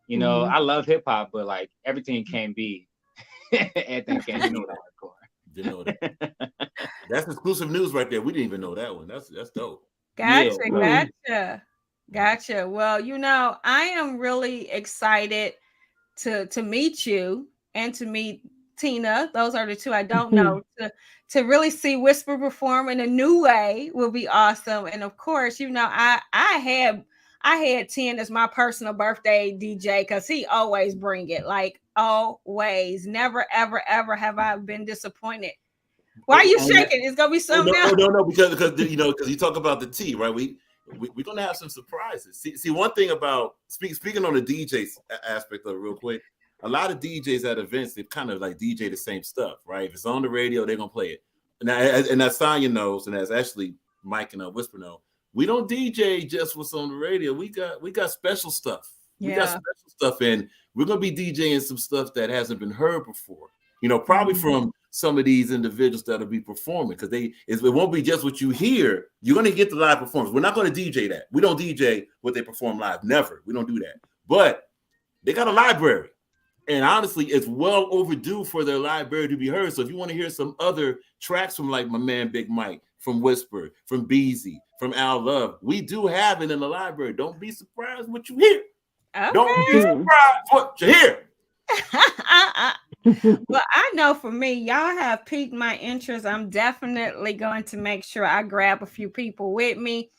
You know, I love hip hop, but like everything can't be. Everything can't be hardcore. Didn't know that. That's exclusive news right there. We didn't even know that one. That's dope. Gotcha. Well, you know, I am really excited to meet you and to meet Tina. Those are the two I don't know. To really see Whisper perform in a new way will be awesome. And of course, you know, I had 10 as my personal birthday DJ, because he always bring it, like always. Never, ever, ever have I been disappointed. Why are you shaking? It's gonna be something else. No, because you know, because you talk about the T, right? We're gonna have some surprises. See, one thing about speaking on the DJ aspect of it real quick, a lot of DJs at events, they kind of like DJ the same stuff, right? If it's on the radio, they're gonna play it. And as Sonya knows, and as Ashley, Mike, and Whisper know, we don't DJ just what's on the radio. We got special stuff. We got special stuff, and we're gonna be DJing some stuff that hasn't been heard before. You know, probably from some of these individuals that'll be performing, because it won't be just what you hear. You're going to get the live performance. We're not going to DJ that. We don't DJ what they perform live. Never. We don't do that. But they got a library, and honestly, it's well overdue for their library to be heard. So if you want to hear some other tracks from like my man Big Mike, from Whisper, from Beezy, from Al Love, we do have it in the library. Don't be surprised what you hear. Okay. Don't be surprised what you hear. Well, I know for me, y'all have piqued my interest. I'm definitely going to make sure I grab a few people with me,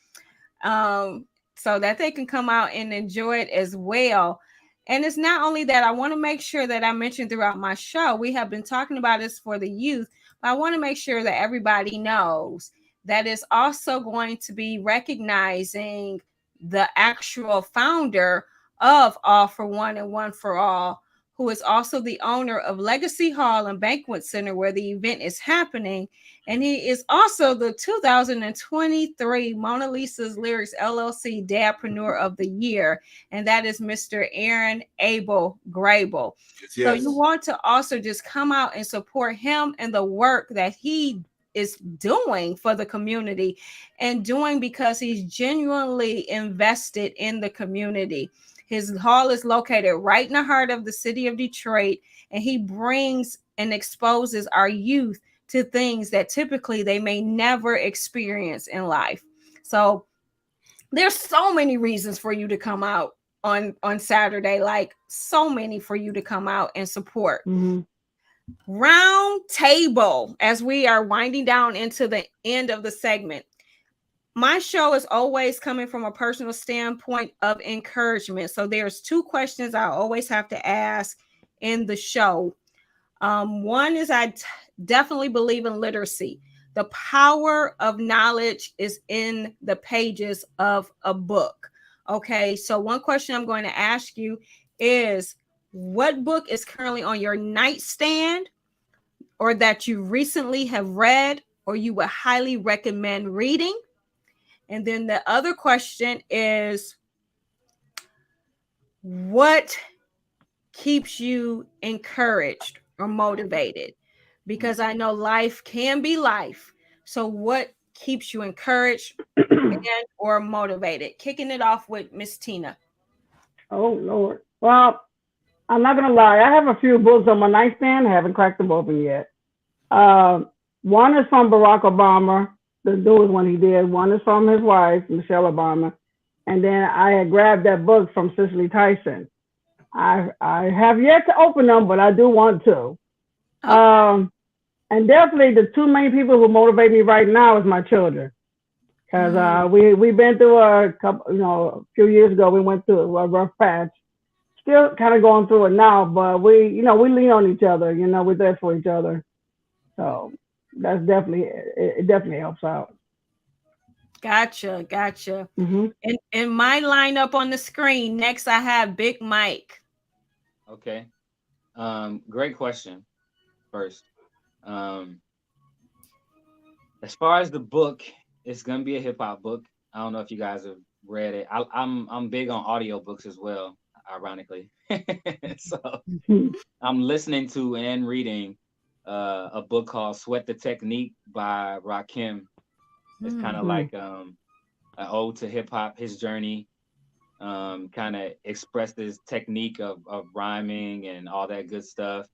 so that they can come out and enjoy it as well. And it's not only that, I want to make sure that I mentioned throughout my show, we have been talking about this for the youth, but I want to make sure that everybody knows that it's also going to be recognizing the actual founder of All for One and One for All, who is also the owner of Legacy Hall and Banquet Center, where the event is happening. And he is also the 2023 Mona Lisa's Lyrics LLC Dadpreneur of the Year. And that is Mr. Aaron Abel Grable. Yes. So you want to also just come out and support him and the work that he is doing for the community, and doing because he's genuinely invested in the community. His hall is located right in the heart of the city of Detroit, and he brings and exposes our youth to things that typically they may never experience in life. So there's so many reasons for you to come out on Saturday, like so many for you to come out and support. Round table, as we are winding down into the end of the segment. My show is always coming from a personal standpoint of encouragement. So there's two questions I always have to ask in the show. One is I definitely believe in literacy. The power of knowledge is in the pages of a book. Okay, so one question I'm going to ask you is, what book is currently on your nightstand, or that you recently have read, or you would highly recommend reading? And then the other question is, what keeps you encouraged or motivated? Because I know life can be life. So what keeps you encouraged and or motivated? Kicking it off with Miss Tina. Oh, Lord. Well, I'm not going to lie. I have a few books on my nightstand. I haven't cracked them open yet. One is from Barack Obama, the newest one he did. One is from his wife, Michelle Obama. And then I had grabbed that book from Cicely Tyson. I have yet to open them, but I do want to. And definitely the two main people who motivate me right now is my children. Because we've been through a couple, a few years ago, we went through a rough patch. Still kind of going through it now, but we lean on each other. We're there for each other. So that's it definitely helps out. Gotcha. Mm-hmm. And my lineup on the screen next, I have Big Mike. Okay. Great question. First, as far as the book, it's gonna be a hip hop book. I don't know if you guys have read it. I'm big on audio books as well, ironically. So I'm listening to and reading a book called Sweat the Technique by Rakim. It's kind of like an ode to hip hop, his journey. Kind of expressed his technique of rhyming and all that good stuff.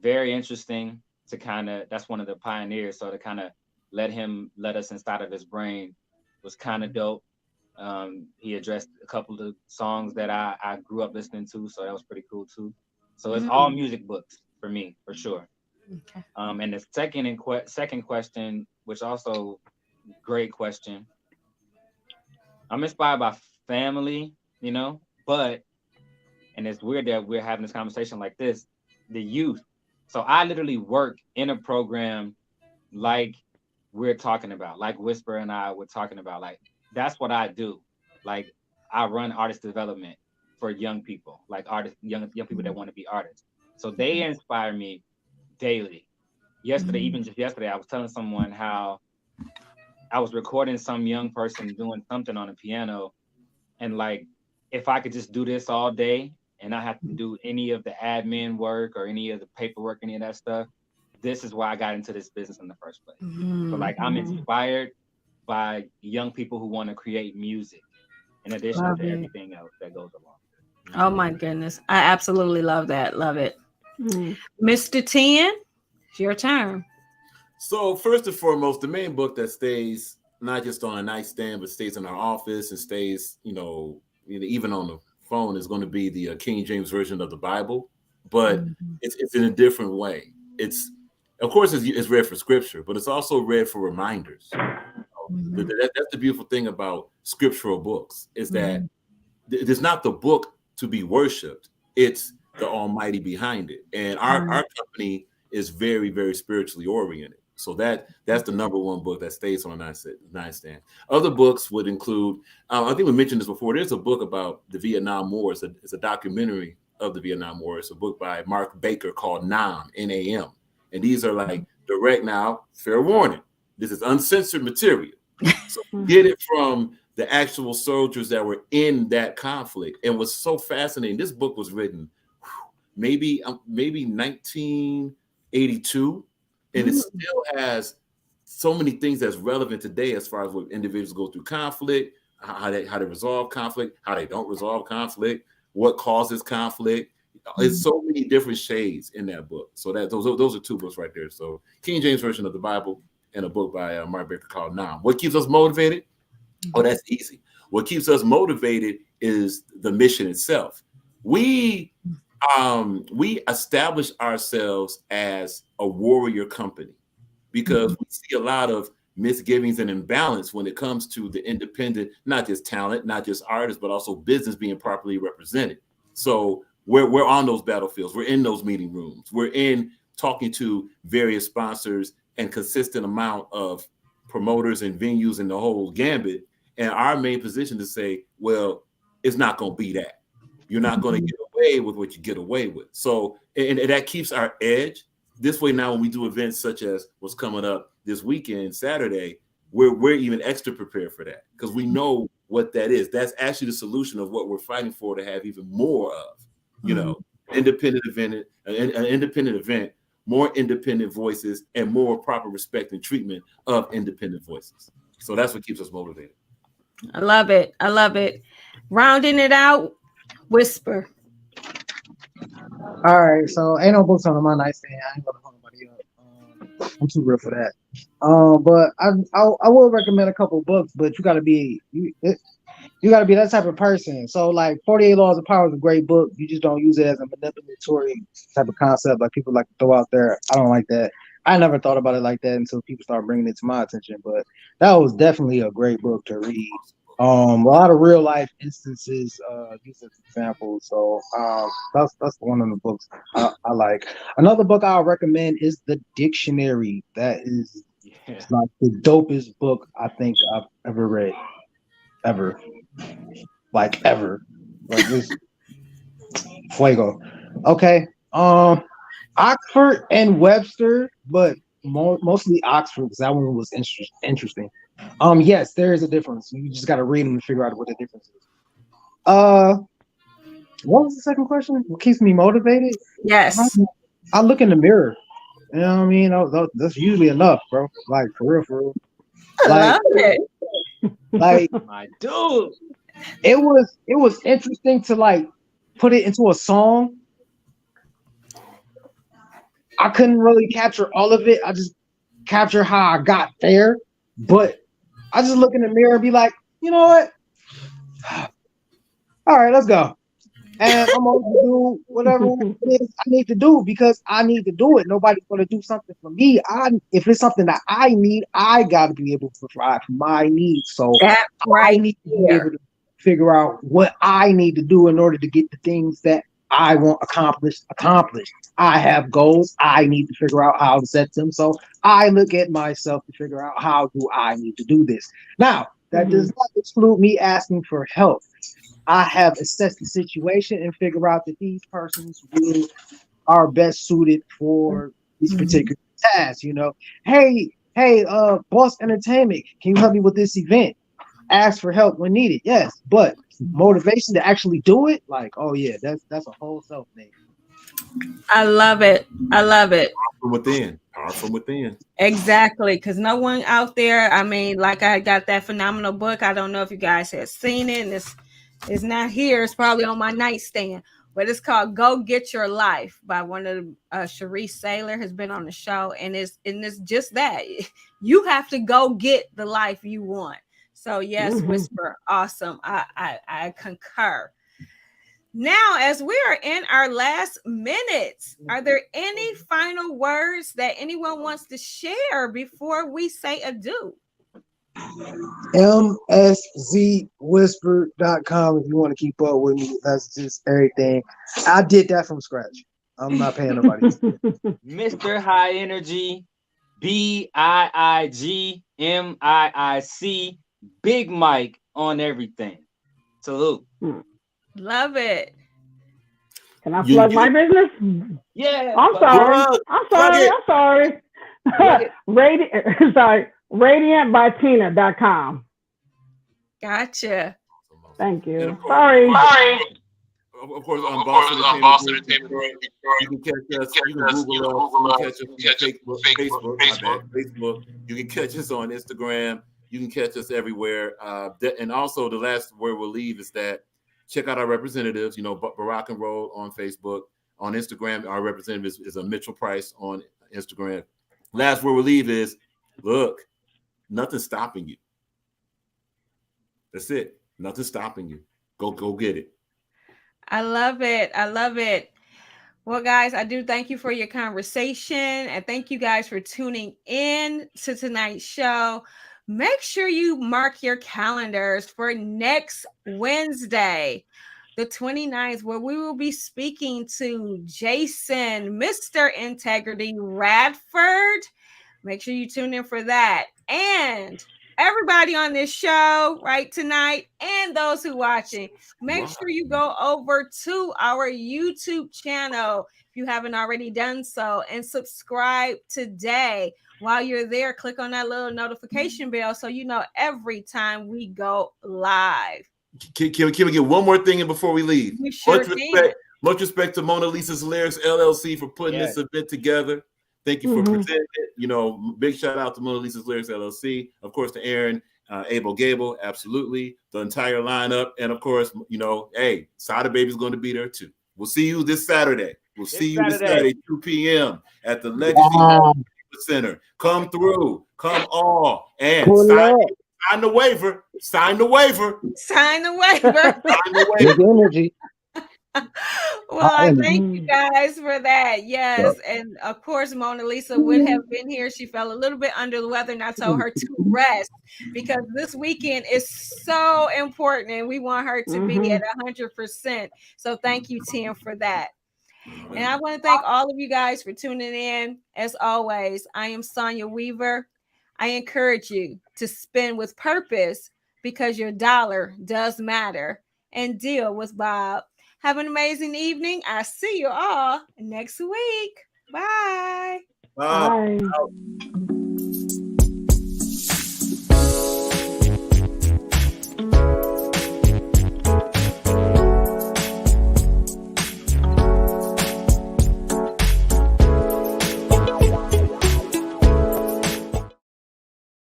Very interesting to kind of, that's one of the pioneers. So to kind of let us inside of his brain was kind of dope. He addressed a couple of songs that I grew up listening to, so that was pretty cool too. So it's all music books for me, for sure. Okay. And the second question, which also great question. I'm inspired by family, you know, but, and it's weird that we're having this conversation like this, the youth. So I literally work in a program like we're talking about, like Whisper and I were talking about. Like, that's what I do. Like, I run artist development for young people, like young people that want to be artists. So they inspire me daily. Even just yesterday, I was telling someone how I was recording some young person doing something on a piano, and like, if I could just do this all day and not have to do any of the admin work or any of the paperwork, any of that stuff, this is why I got into this business in the first place. So like, I'm inspired by young people who want to create music in addition to everything else that goes along. Oh my goodness. I absolutely love that. Love it. Mr. 10, it's your turn. So first and foremost, the main book that stays not just on a nightstand, but stays in our office and stays, even on the phone is going to be the King James Version of the Bible, but it's in a different way. It's, of course, it's read for scripture, but it's also read for reminders. That's the beautiful thing about scriptural books, is that it's not the book to be worshipped, it's the Almighty behind it. And our company is very, very spiritually oriented. So that's the number one book that stays on a nightstand. Other books would include, I think we mentioned this before, there's a book about the Vietnam War. It's a documentary of the Vietnam War. It's a book by Mark Baker called NAM, N-A-M. And these are like direct, now, fair warning, this is uncensored material. So get it from the actual soldiers that were in that conflict. And what's so fascinating, this book was written maybe 1982, and it still has so many things that's relevant today as far as what individuals go through conflict, how they resolve conflict, how they don't resolve conflict, what causes conflict. It's so many different shades in that book. So that those are two books right there. So King James Version of the Bible and a book by Mark Baker called Nam. What keeps us motivated? Oh, that's easy. What keeps us motivated is the mission itself. We establish ourselves as a warrior company because we see a lot of misgivings and imbalance when it comes to the independent, not just talent, not just artists, but also business being properly represented. So we're on those battlefields. We're in those meeting rooms. We're in talking to various sponsors and consistent amount of promoters and venues and the whole gambit. And our main position is to say, well, it's not going to be that. You're not going to get away with what you get away with. So, and that keeps our edge. This way now, when we do events such as what's coming up this weekend, Saturday, we're even extra prepared for that because we know what that is. That's actually the solution of what we're fighting for, to have even more of, independent event, an independent event, more independent voices, and more proper respect and treatment of independent voices. So that's what keeps us motivated. I love it. I love it. Rounding it out, Whisper. All right, so ain't no books on my nightstand. I ain't gonna hold nobody up. I'm too real for that. But I will recommend a couple books, but you gotta be that type of person. So like 48 Laws of Power is a great book. You just don't use it as a manipulatory type of concept like people like to throw out there. I don't like that. I never thought about it like that until people started bringing it to my attention. But that was definitely a great book to read. A lot of real life instances, these are examples. So that's one of the books I like. Another book I'll recommend is The Dictionary. That is like the dopest book I think I've ever read. Ever. Like this. Fuego. Okay. Oxford and Webster, but mostly Oxford because that one was interesting. Yes, there is a difference. You just got to read them to figure out what the difference is. Uh, what was the second question? What keeps me motivated? Yes. I look in the mirror. You know what I mean? That's usually enough, bro. Like for real, for real. I Like, love it. like My dude. it was interesting to like put it into a song. I couldn't really capture all of it. I just capture how I got there. But I just look in the mirror and be like, you know what? All right, let's go. And I'm going to do whatever it is I need to do because I need to do it. Nobody's going to do something for me. If it's something that I need, I got to be able to provide for my needs. So That's I right need to be here. able to figure out what I need to do in order to get the things that I want accomplished. I have goals. I need to figure out how to set them. So I look at myself to figure out how do I need to do this. Now, that does not exclude me asking for help. I have assessed the situation and figure out that these persons are best suited for this particular task. Hey, boss entertainment, can you help me with this event? Ask for help when needed, yes, but motivation to actually do it, like, oh yeah, that's a whole self thing. I love it. I love it. From within. Power from within. Exactly, because no one out there. I mean, like I got that phenomenal book. I don't know if you guys have seen it. And it's not here. It's probably on my nightstand. But it's called "Go Get Your Life" by one of the Sharice Saylor has been on the show, and it's just that you have to go get the life you want. So yes, Whisper, awesome. I concur. Now, as we are in our last minutes, are there any final words that anyone wants to share before we say adieu? mszwhisper.com if you want to keep up with me. That's just everything. I did that from scratch. I'm not paying nobody. Mr. High Energy, BIIGMIIC, Big Mike on everything. Salute. Love it. Can I plug my business? Yeah. I'm sorry. Radiantbytina.com. Gotcha. Thank you. And Sorry. Of course, on Boss Entertainment Group, you can catch us. You can Google us. You can catch us on Facebook. You can catch us on Instagram. You can catch us everywhere. And also, the last word we'll leave is that check out our representatives. Barack and Roll on Facebook. On Instagram, our representative is a Mitchell Price on Instagram. Last word we'll leave is, look, nothing's stopping you. That's it. Nothing's stopping you. Go get it. I love it. I love it. Well, guys, I do thank you for your conversation and thank you guys for tuning in to tonight's show. Make sure you mark your calendars for next Wednesday, the 29th, where we will be speaking to Jason, Mr. Integrity Radford. Make sure you tune in for that. And everybody on this show right tonight and those who watching, make sure you go over to our YouTube channel if you haven't already done so and subscribe today. While you're there, click on that little notification bell so you know every time we go live. Can we get one more thing in before we leave? We sure can. Much respect to Mona Lisa's Lyrics LLC for putting this event together. Thank you for presenting it. Big shout out to Mona Lisa's Lyrics LLC. Of course, to Aaron, Abel Gable, absolutely. The entire lineup. And of course, hey, Sada Baby's going to be there too. We'll see you this Saturday. This Saturday, 2 p.m. at the Legacy Center. Come through. Come all. And sign the waiver. Sign the waiver. Sign the waiver. Big energy. Well, I thank you guys for that. Yes. And of course, Mona Lisa would have been here. She felt a little bit under the weather, and I told her to rest because this weekend is so important and we want her to be at 100%. So thank you, Tim, for that. And I want to thank all of you guys for tuning in. As always, I am Sonia Weaver. I encourage you to spend with purpose because your dollar does matter, and deal with Bob. Have an amazing evening. I see you all next week. Bye. Bob. Bye. Out.